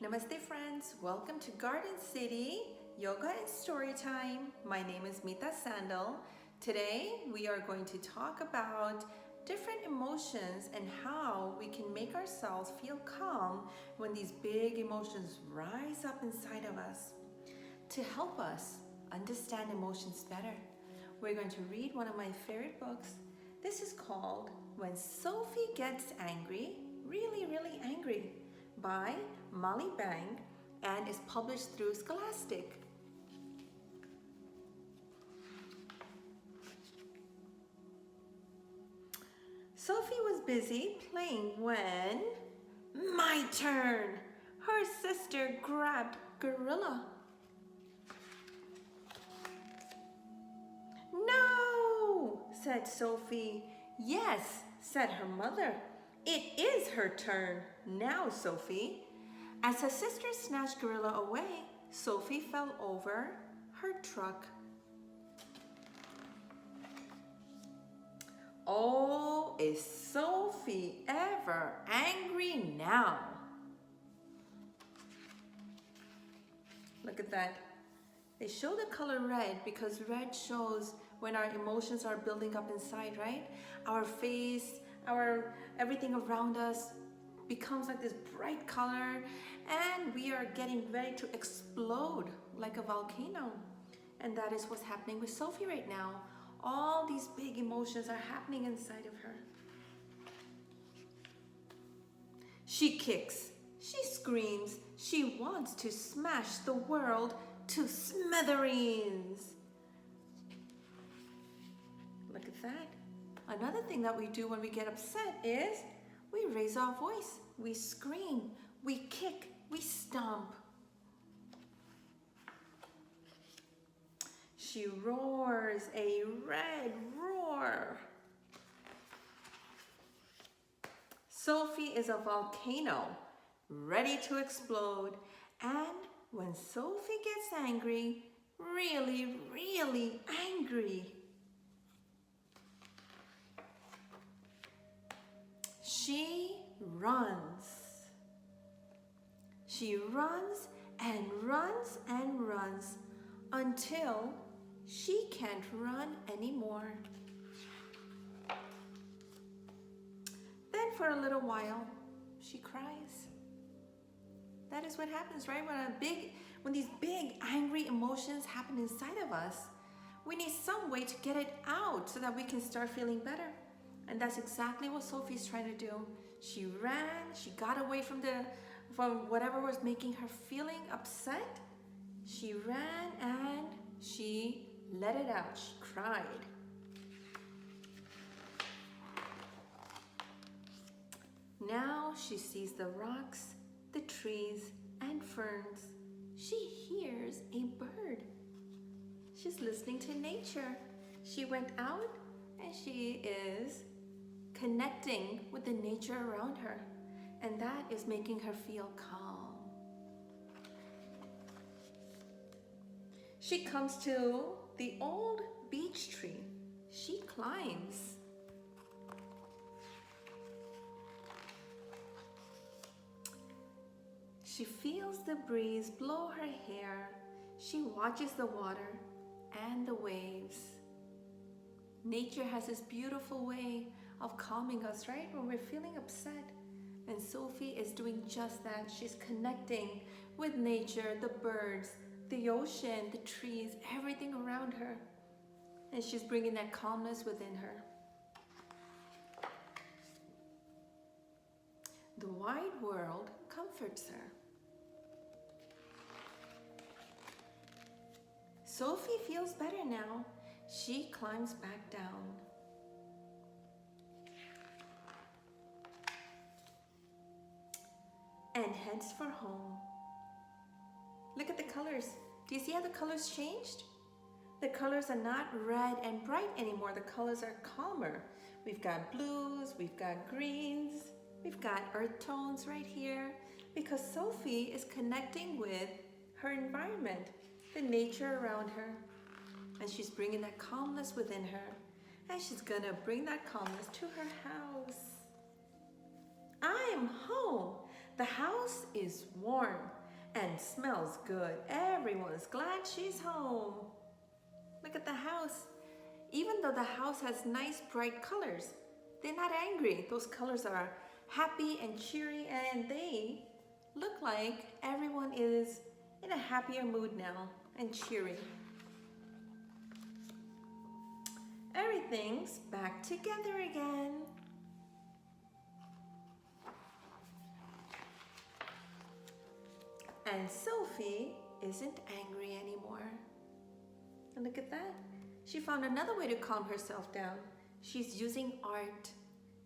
Namaste friends, welcome to Garden City Yoga and Storytime. My name is Mita Sandal. Today we are going to talk about different emotions and how we can make ourselves feel calm when these big emotions rise up inside of us. To help us understand emotions better, we're going to read one of my favorite books. This is called When Sophie Gets Angry, Really, Really Angry by Molly Bang and is published through Scholastic. Sophie was busy playing when, my turn, her sister grabbed Gorilla. No, said Sophie. Yes, said her mother. It is her turn now, Sophie. As her sister snatched Gorilla away, Sophie fell over her truck. Oh, is Sophie ever angry now? Look at that. They show the color red because red shows when our emotions are building up inside, right? Our face, everything around us becomes like this bright color and we are getting ready to explode like a volcano. And that is what's happening with Sophie right now. All these big emotions are happening inside of her. She kicks, she screams, she wants to smash the world to smithereens. Look at that. Another thing that we do when we get upset is we raise our voice, we scream, we kick, we stomp. She roars a red roar. Sophie is a volcano, ready to explode. And when Sophie gets angry, really, really angry, she runs. She runs and runs and runs until she can't run anymore. Then for a little while, she cries. That is what happens, right? When these big angry emotions happen inside of us, we need some way to get it out so that we can start feeling better. And that's exactly what Sophie's trying to do. She ran, she got away from whatever was making her feeling upset. She ran and she let it out. She cried. Now she sees the rocks, the trees, and ferns. She hears a bird. She's listening to nature. She went out and she is connecting with the nature around her. And that is making her feel calm. She comes to the old beech tree. She climbs. She feels the breeze blow her hair. She watches the water and the waves. Nature has this beautiful way of calming us, right? When we're feeling upset. And Sophie is doing just that. She's connecting with nature, the birds, the ocean, the trees, everything around her. And she's bringing that calmness within her. The wide world comforts her. Sophie feels better now. She climbs back down. And heads for home. Look at the colors. Do you see how the colors changed? The colors are not red and bright anymore. The colors are calmer. We've got blues, we've got greens, we've got earth tones right here because Sophie is connecting with her environment, the nature around her. And she's bringing that calmness within her. And she's gonna bring that calmness to her house. I'm home. The house is warm and smells good. Everyone's glad she's home. Look at the house. Even though the house has nice bright colors, they're not angry. Those colors are happy and cheery, and they look like everyone is in a happier mood now and cheery. Everything's back together again. And Sophie isn't angry anymore. And look at that. She found another way to calm herself down. She's using art.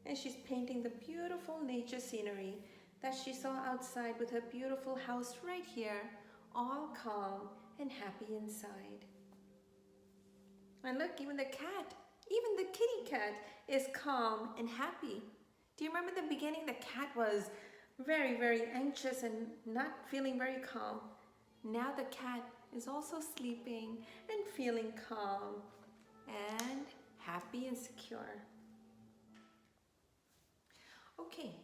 And she's painting the beautiful nature scenery that she saw outside with her beautiful house right here, all calm and happy inside. And look, even the kitty cat is calm and happy. Do you remember the beginning? The cat was very, very anxious and not feeling very calm. Now the cat is also sleeping and feeling calm and happy and secure. Okay,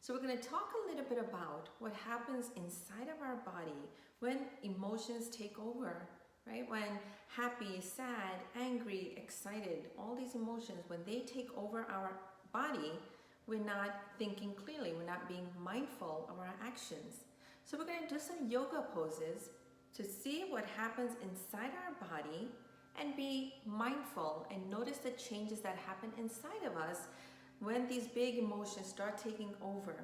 so we're going to talk a little bit about what happens inside of our body when emotions take over, right? When happy, sad, angry, excited, all these emotions, when they take over our body, we're not thinking clearly, we're not being mindful of our actions. So we're going to do some yoga poses to see what happens inside our body and be mindful and notice the changes that happen inside of us when these big emotions start taking over,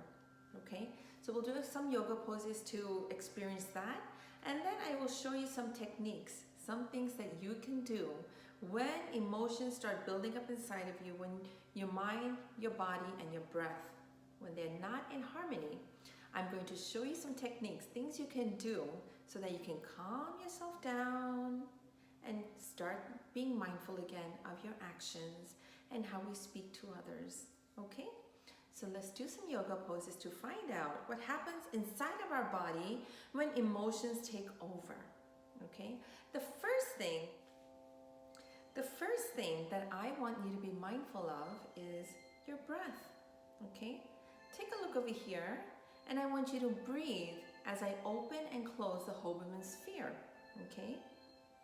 okay? So we'll do some yoga poses to experience that, and then I will show you some techniques, some things that you can do when emotions start building up inside of you, when your mind, your body, and your breath, when they're not in harmony. I'm going to show you some techniques, things you can do so that you can calm yourself down and start being mindful again of your actions and how we speak to others, okay? So let's do some yoga poses to find out what happens inside of our body when emotions take over, okay? The first thing that I want you to be mindful of is your breath, okay? Take a look over here, and I want you to breathe as I open and close the Hoberman sphere, okay?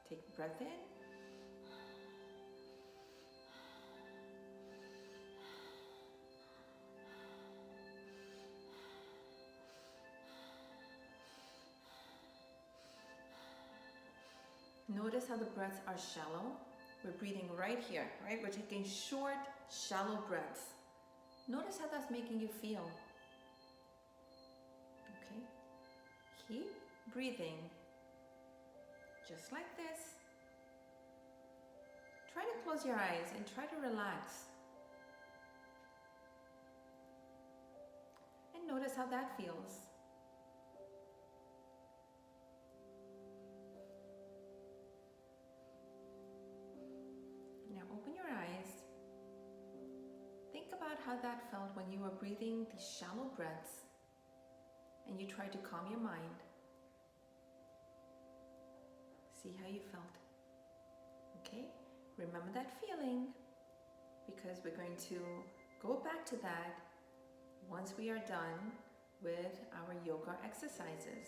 Take a breath in. Notice how the breaths are shallow. We're breathing right here, right? We're taking short, shallow breaths. Notice how that's making you feel. Okay? Keep breathing just like this. Try to close your eyes and try to relax. And notice how that feels. Now open your eyes. Think about how that felt when you were breathing these shallow breaths and you tried to calm your mind. See how you felt. Okay? Remember that feeling, because we're going to go back to that once we are done with our yoga exercises.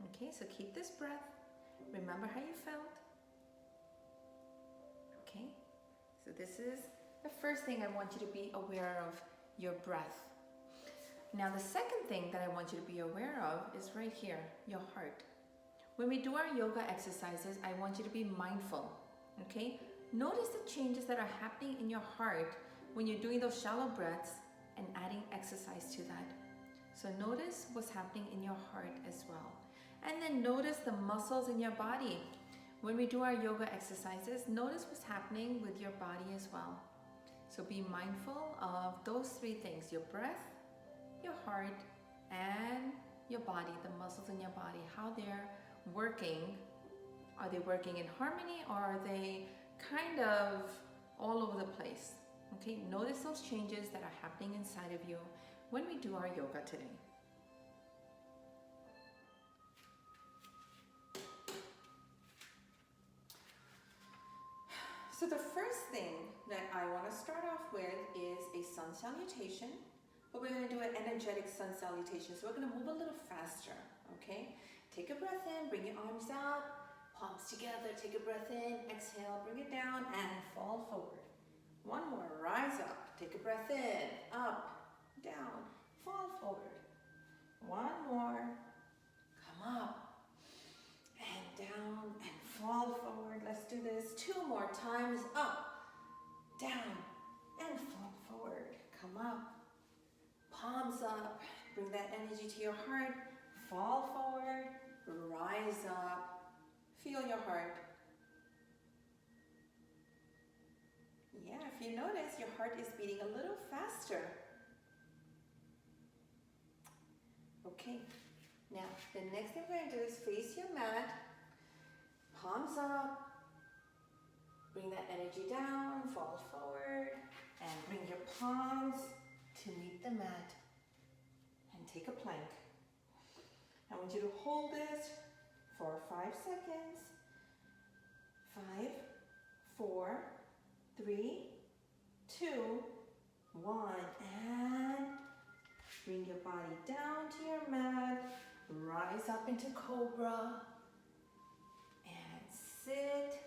Okay, so keep this breath. Remember how you felt. Okay, so this is the first thing I want you to be aware of, your breath. Now the second thing that I want you to be aware of is right here, your heart. When we do our yoga exercises, I want you to be mindful, okay? Notice the changes that are happening in your heart when you're doing those shallow breaths and adding exercise to that. So notice what's happening in your heart as well. And then notice the muscles in your body. When we do our yoga exercises, notice what's happening with your body as well. So be mindful of those three things, your breath, your heart, and your body, the muscles in your body, how they're working. Are they working in harmony, or are they kind of all over the place? Okay, notice those changes that are happening inside of you when we do our yoga today. So the first thing that I want to start off with is a sun salutation. but we're going to do an energetic sun salutation. So we're going to move a little faster, okay? Take a breath in, bring your arms out, palms together. Take a breath in, exhale, bring it down, and fall forward. One more, rise up. Take a breath in, up, down, fall forward. One more, come up, and down, and fall forward. Let's do this 2 more times. Up, down, and fall forward. Come up, palms up. Bring that energy to your heart. Fall forward, rise up. Feel your heart. Yeah, if you notice, your heart is beating a little faster. Okay, now the next thing we're going to do is face your mat. Palms up. Bring that energy down, fall forward, and bring your palms to meet the mat. And take a plank. I want you to hold this for 5 seconds. 5, 4, 3, 2, 1, and bring your body down to your mat. Rise up into Cobra and sit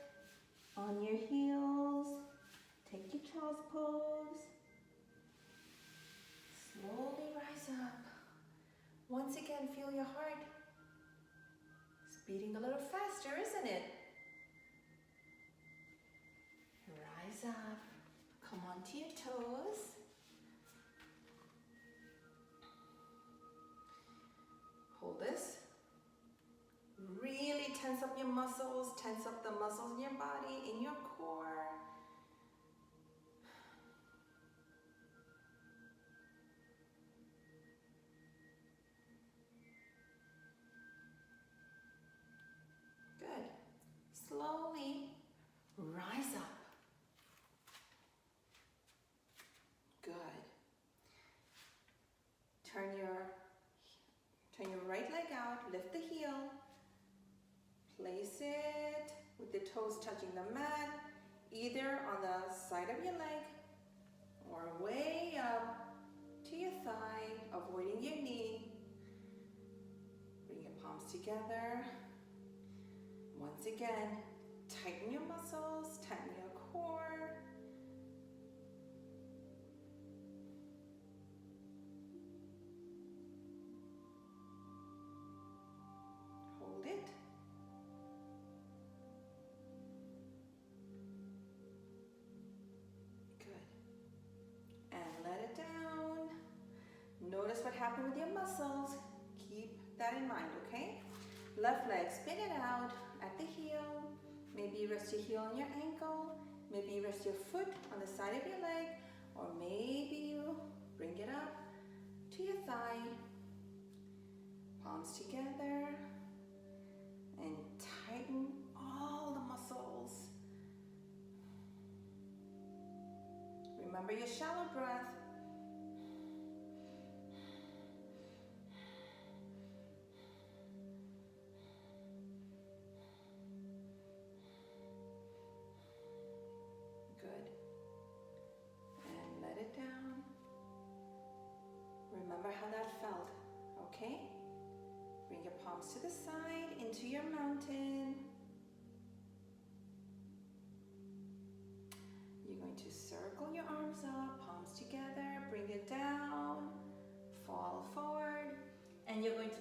on your heels. Take your child's pose. Slowly rise up. Once again, feel your heart. It's beating a little faster, isn't it? Rise up. Come onto your toes. Hold this. Really tense up your muscles. Tense up the muscles in your body, in your core. Good. Slowly rise up. Good. Turn your right leg out, lift the heel. Place it with the toes touching the mat, either on the side of your leg or way up to your thigh, avoiding your knee. Bring your palms together. Once again, tighten your muscles, tighten your core. Hold it. Good. And let it down. Notice what happened with your muscles. Keep that in mind, okay? Left leg, spin it out at the heel. Maybe you rest your heel on your ankle. Maybe you rest your foot on the side of your leg. Or maybe you bring it up to your thigh. Palms together. And tighten all the muscles. Remember your shallow breath. Good. And let it down. Remember how that felt, okay? Bring your palms to the side, into your mountain. You're going to circle your arms up, palms together, bring it down, fall forward, and you're going to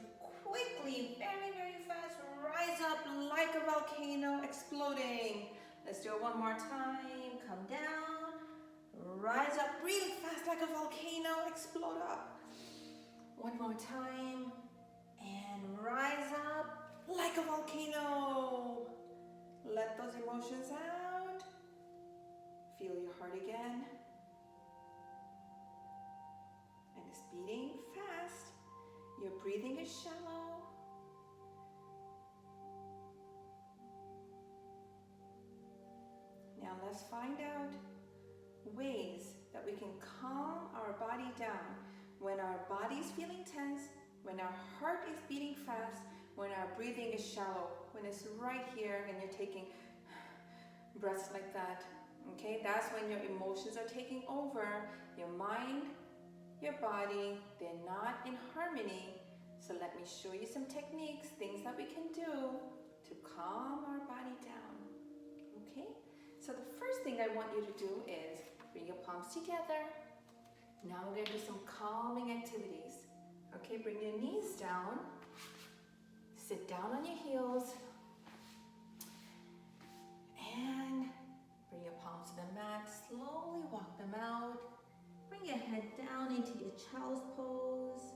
quickly, very, very fast, rise up like a volcano exploding. Let's do it one more time. Come down, rise up really fast like a volcano, explode up. One more time, and rise up like a volcano. Let those emotions out. Feel your heart again. And it's beating fast. Your breathing is shallow. Now let's find out ways that we can calm our body down when our body is feeling tense, when our heart is beating fast, when our breathing is shallow, when it's right here and you're taking breaths like that. Okay, that's when your emotions are taking over, your mind, your body, they're not in harmony. So let me show you some techniques, things that we can do to calm our body down. Okay? So the first thing I want you to do is bring your palms together. Now we're going to do some calming activities. Okay, bring your knees down. Sit down on your heels. And bring your palms to the mat. Slowly walk them out. Bring your head down into your child's pose.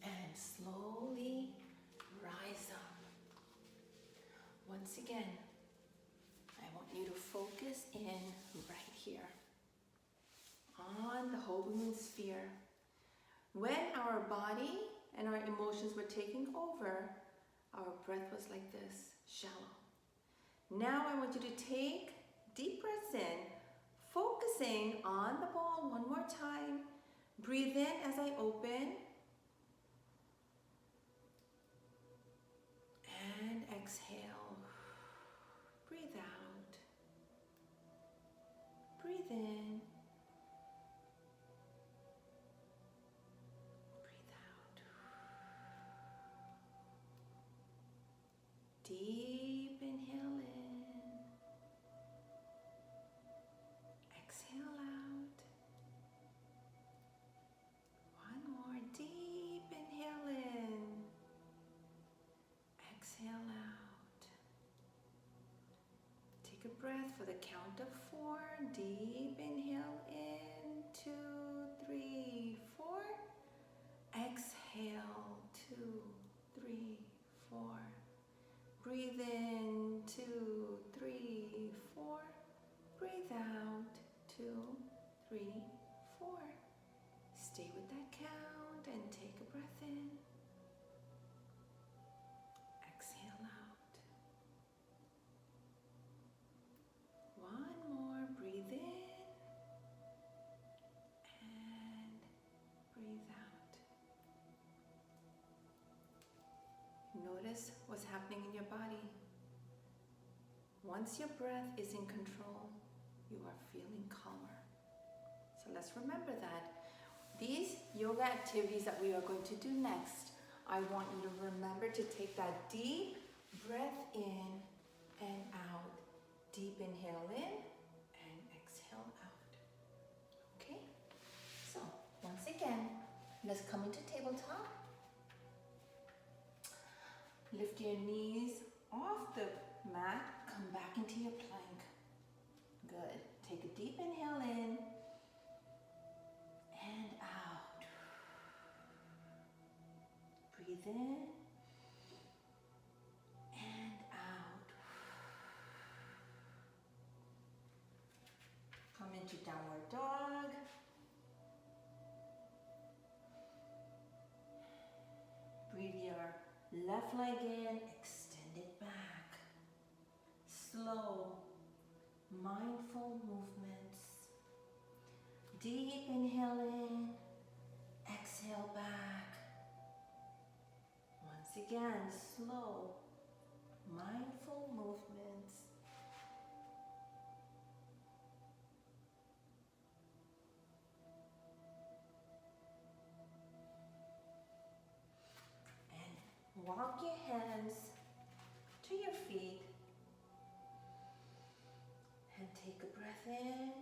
And slowly rise up. Once again, I want you to focus in right here on the whole moon sphere. When our body and our emotions were taking over, our breath was like this, shallow. Now I want you to take deep breaths in, focusing on the ball one more time. Breathe in as I open. And exhale. Breathe out. Breathe in. Breathe out. Deep inhale in. Exhale out. One more deep inhale in. Exhale out. Take a breath for the count of 4. Deep inhale in. 2, 3, 4. Exhale. 2, 3, 4. Breathe in. 2, 3, 4. Breathe out. 2, 3, 4. Stay with that count and take a breath in. Exhale out. One more. Breathe in and breathe out. Notice what's happening in your body. Once your breath is in control, you are feeling calmer. So let's remember that. These yoga activities that we are going to do next, I want you to remember to take that deep breath in and out. Deep inhale in and exhale out. Okay? So, once again, let's come into tabletop. Lift your knees off the mat. Come back into your plank. Good. Take a deep inhale in and out. Breathe in and out. Come into downward dog. Breathe your left leg in, extend it back. Slow, mindful movements. Deep inhale in, exhale back. Once again, slow, mindful movements. And walk your hands to your feet and take a breath in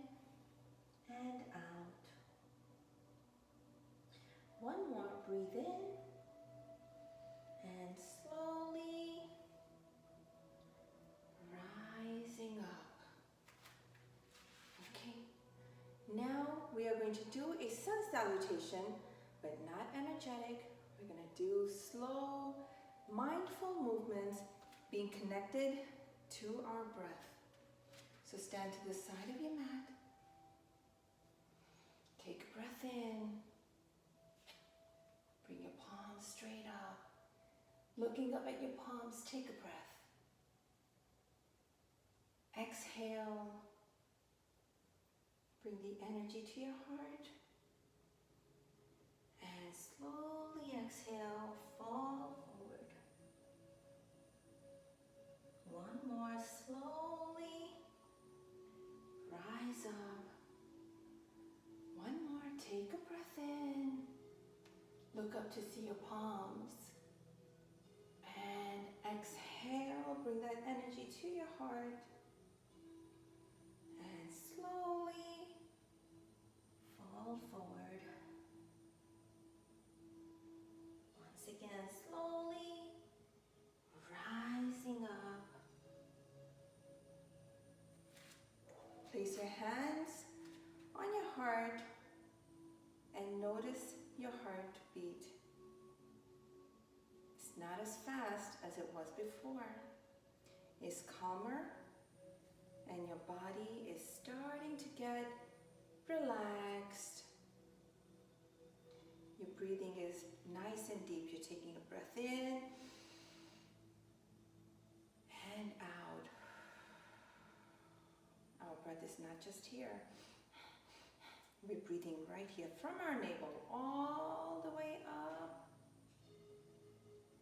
and out. One more, breathe in and slowly rising up. Okay, now we are going to do a sun salutation, but not energetic. We're going to do slow, mindful movements, being connected to our breath. So stand to the side of your mat. Take a breath in. Bring your palms straight up. Looking up at your palms, take a breath. Exhale. Bring the energy to your heart. And slowly exhale, fall forward. more. Slowly rise up. One more. Take a breath in. Look up to see your palms. And exhale. Bring that energy to your heart. And slowly fall forward. Once again, slowly rising up. Place your hands on your heart and notice your heartbeat. It's not as fast as it was before. It's calmer and your body is starting to get relaxed. Your breathing is nice and deep. You're taking a breath in and out. Our breath is not just here. We're breathing right here from our navel all the way up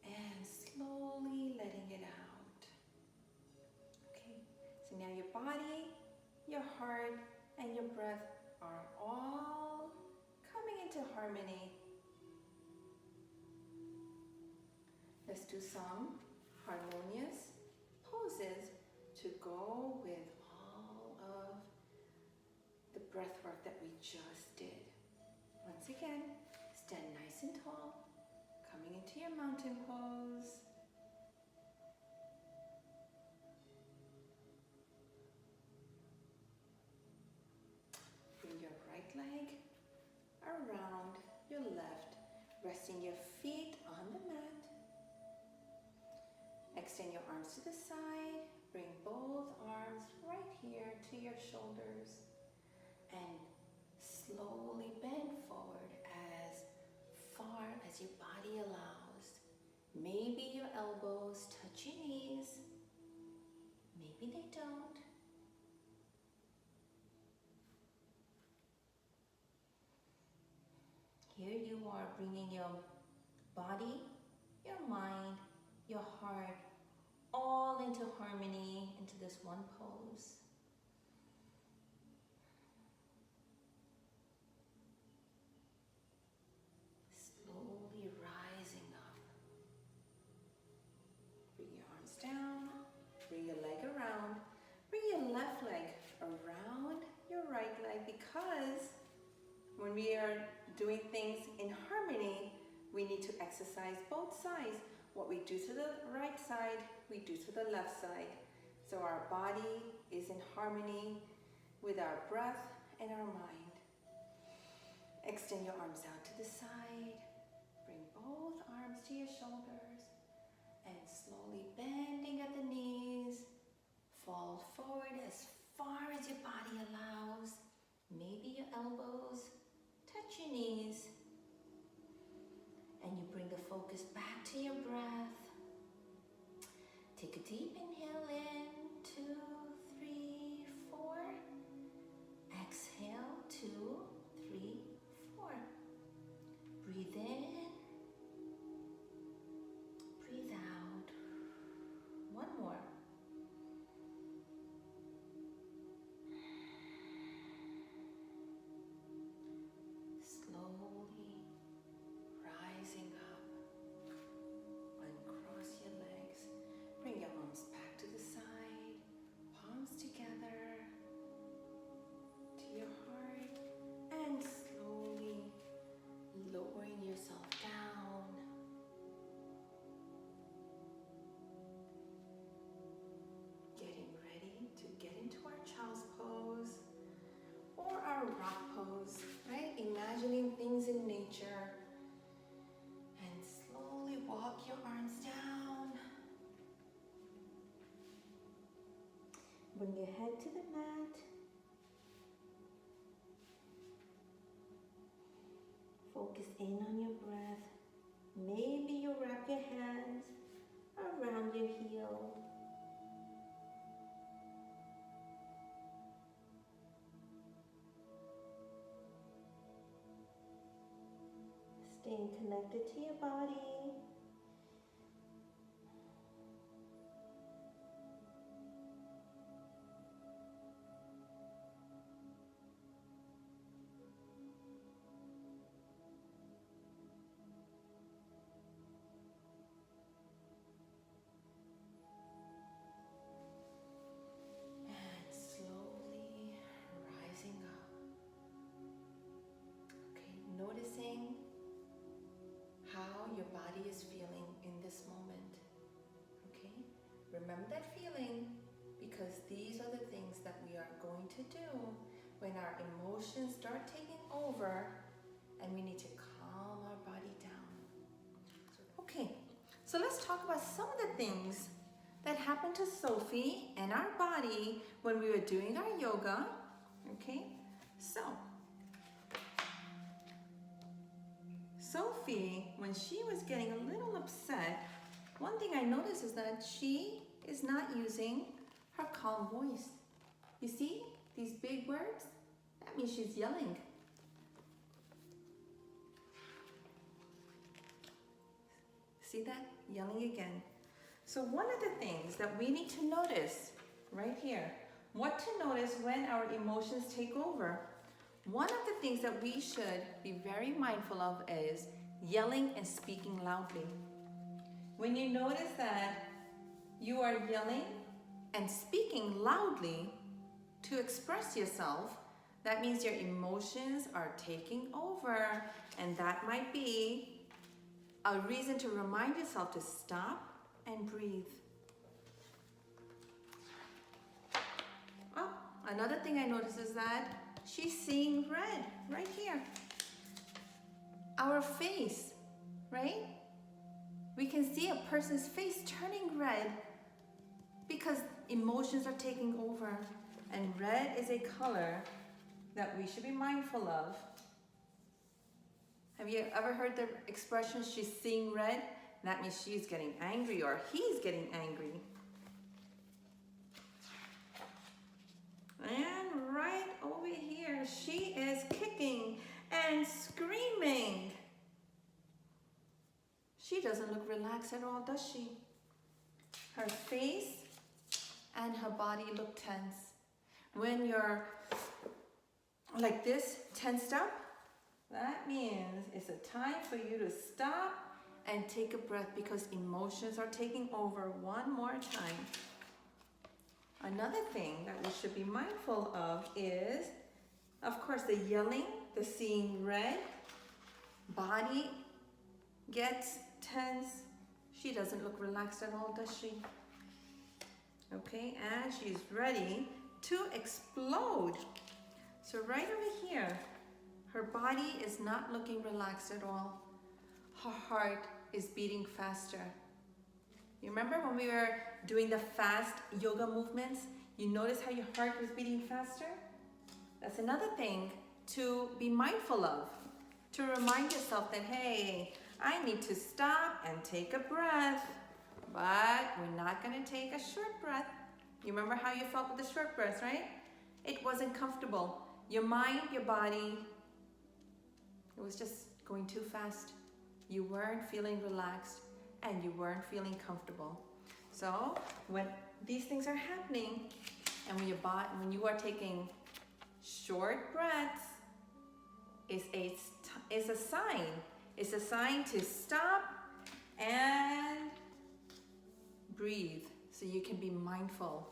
and slowly letting it out. Okay, so now your body, your heart, and your breath are all coming into harmony. Let's do some harmonious poses to go with all of the breath work that we just did. Once again, stand nice and tall, coming into your mountain pose. Bring your right leg around your left, resting your feet on the mat. Extend your arms to the side. Bring both arms right here to your shoulders. And slowly bend forward as far as your body allows. Maybe your elbows touch your knees. Maybe they don't. Here you are, bringing your body, your mind, your heart all into harmony, into this one pose. Slowly rising up. Bring your arms down, bring your leg around, bring your left leg around your right leg, because when we are doing things in harmony, we need to exercise both sides. What we do to the right side, we do to the left side. So our body is in harmony with our breath and our mind. Extend your arms out to the side. Bring both arms to your shoulders. And slowly bending at the knees. Fall forward as far as your body allows. Maybe your elbows touch your knees. And you bring the focus back to your breath. Take a deep inhale in, 2, 3, 4. Exhale, 2, 3, 4. Breathe in, breathe out. One more. Slowly rising up. Uncross your legs. Bring your arms back to the side. Palms together to your heart. And slowly lowering yourself down. Getting ready to get into our child's pose or our rock pose, right? Imagining things in nature. And slowly walk your arms down. Bring your head to the mat. Focus in on your breath. Maybe you wrap your hands around your heel. Staying connected to your body. remember that feeling, because these are the things that we are going to do when our emotions start taking over and we need to calm our body down. Okay, so let's talk about some of the things that happened to Sophie and our body when we were doing our yoga. Okay, so Sophie, when she was getting a little upset, one thing I noticed is that she is not using her calm voice. You see these big words? That means she's yelling. See that? Yelling again. So one of the things that we need to notice right here, what to notice when our emotions take over. One of the things that we should be very mindful of is yelling and speaking loudly. When you notice that you are yelling and speaking loudly to express yourself, that means your emotions are taking over, and that might be a reason to remind yourself to stop and breathe. Oh, another thing I noticed is that she's seeing red right here. Our face, right? We can see a person's face turning red because emotions are taking over. And red is a color that we should be mindful of. Have you ever heard the expression, she's seeing red? That means she's getting angry or he's getting angry. And right over here, she is kicking and screaming. She doesn't look relaxed at all, does she? Her face and her body look tense. When you're like this, tensed up, that means it's a time for you to stop and take a breath because emotions are taking over one more time. Another thing that we should be mindful of is, of course, the yelling, the seeing red, body gets tense. She doesn't look relaxed at all, does she? Okay, and she's ready to explode. So right over here, her body is not looking relaxed at all. Her heart is beating faster. You remember when we were doing the fast yoga movements? You notice how your heart was beating faster? That's another thing to be mindful of. To remind yourself that, hey, I need to stop and take a breath. But we're not going to take a short breath. You remember how you felt with the short breath, right? It wasn't comfortable. Your mind, your body, it was just going too fast. You weren't feeling relaxed and you weren't feeling comfortable. So when these things are happening and when you are taking short breaths, is a sign. It's a sign to stop and breathe so you can be mindful.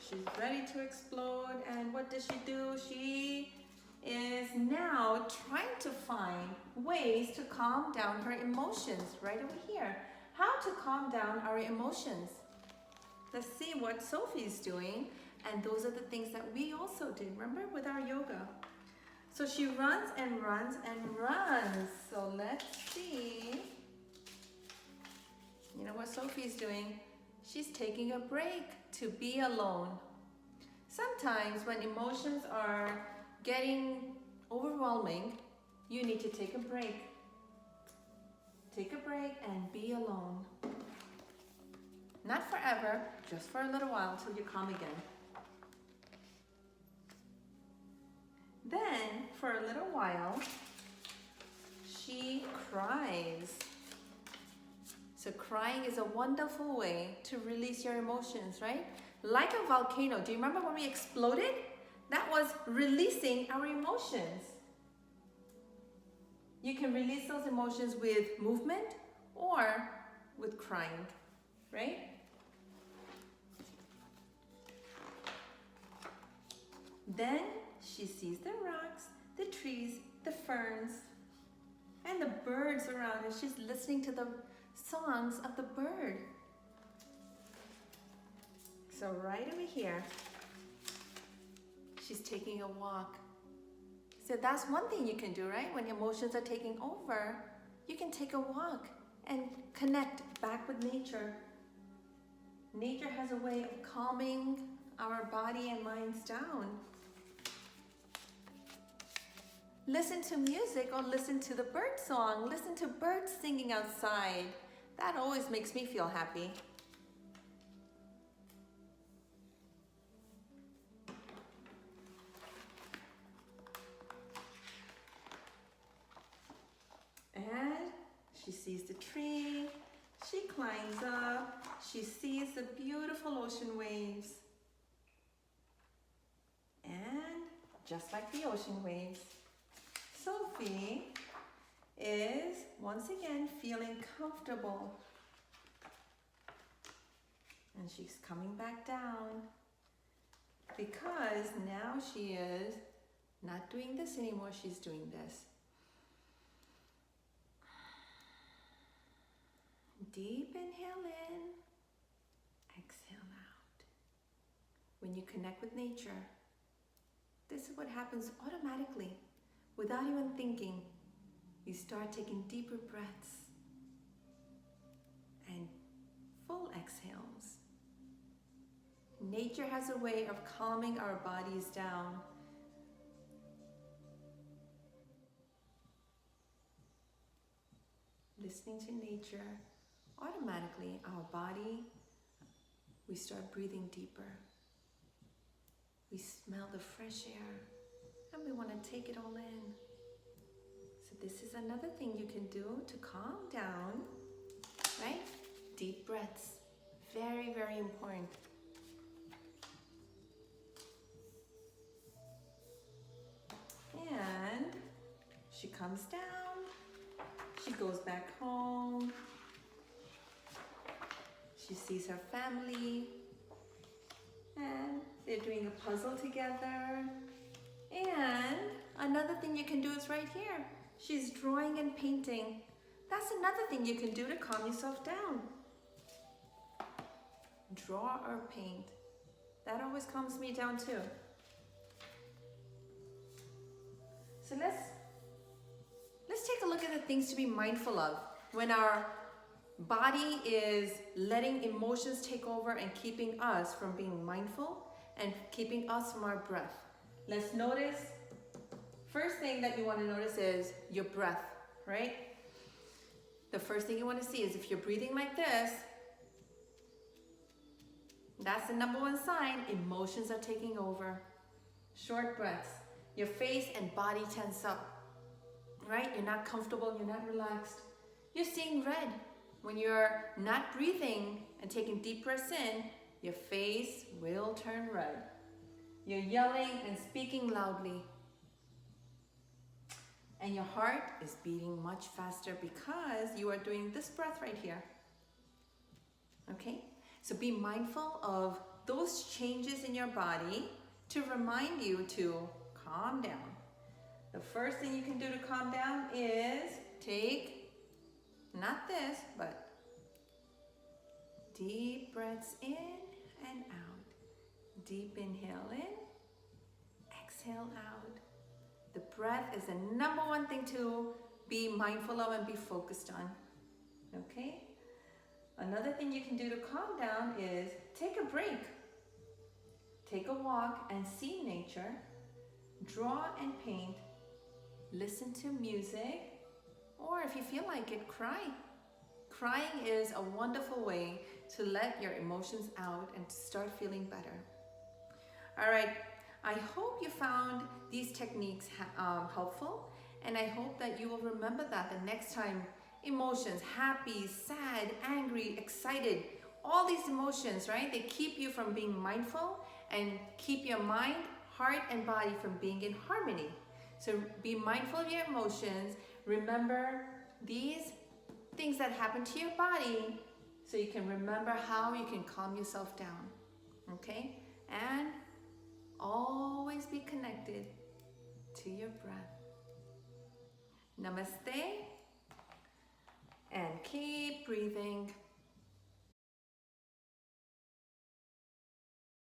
She's ready to explode, and what does she do? She is now trying to find ways to calm down her emotions right over here. How to calm down our emotions. Let's see what Sophie's doing, and those are the things that we also did, remember, with our yoga. So she runs and runs and runs. So let's see. You know what Sophie's doing? She's taking a break to be alone. Sometimes when emotions are getting overwhelming, you need to take a break. Take a break and be alone. Not forever, just for a little while until you calm again. Then, for a little while, she cries. So crying is a wonderful way to release your emotions, right? Like a volcano. Do you remember when we exploded? That was releasing our emotions. You can release those emotions with movement or with crying, right? Then she sees the rocks, the trees, the ferns, and the birds around her. She's listening to songs of the bird. So right over here, she's taking a walk. So that's one thing you can do, right? When emotions are taking over, you can take a walk and connect back with nature. Nature has a way of calming our body and minds down. Listen to music or listen to the bird song. Listen to birds singing outside. That always makes me feel happy. And she sees the tree. She climbs up. She sees the beautiful ocean waves. And just like the ocean waves, Sophie is once again feeling comfortable. And she's coming back down because now she is not doing this anymore, she's doing this. Deep inhale in, exhale out. When you connect with nature, this is what happens automatically. Without even thinking, you start taking deeper breaths and full exhales. Nature has a way of calming our bodies down. Listening to nature, automatically our body, we start breathing deeper. We smell the fresh air and we want to take it all in. So this is another thing you can do to calm down, right? Deep breaths, very, very important. And she comes down, she goes back home, she sees her family, and they're doing a puzzle together. And another thing you can do is right here. She's drawing and painting. That's another thing you can do to calm yourself down. Draw or paint. That always calms me down too. So let's take a look at the things to be mindful of when our body is letting emotions take over and keeping us from being mindful and keeping us from our breath. Let's notice, first thing that you want to notice is your breath, right? The first thing you want to see is if you're breathing like this, that's the number one sign emotions are taking over. Short breaths. Your face and body tense up, right? You're not comfortable, you're not relaxed. You're seeing red. When you're not breathing and taking deep breaths in, your face will turn red. You're yelling and speaking loudly. And your heart is beating much faster because you are doing this breath right here. Okay? So be mindful of those changes in your body to remind you to calm down. The first thing you can do to calm down is take, not this, but deep breaths in and out. Deep inhale in, exhale out. The breath is the number one thing to be mindful of and be focused on. Okay? Another thing you can do to calm down is take a break. Take a walk and see nature. Draw and paint. Listen to music. Or if you feel like it, cry. Crying is a wonderful way to let your emotions out and to start feeling better. All right, I hope you found these techniques helpful, and I hope that you will remember that the next time emotions, happy, sad, angry, excited, all these emotions, right? They keep you from being mindful and keep your mind, heart, and body from being in harmony. So be mindful of your emotions. Remember these things that happen to your body so you can remember how you can calm yourself down, okay? And always be connected to your breath. Namaste and keep breathing.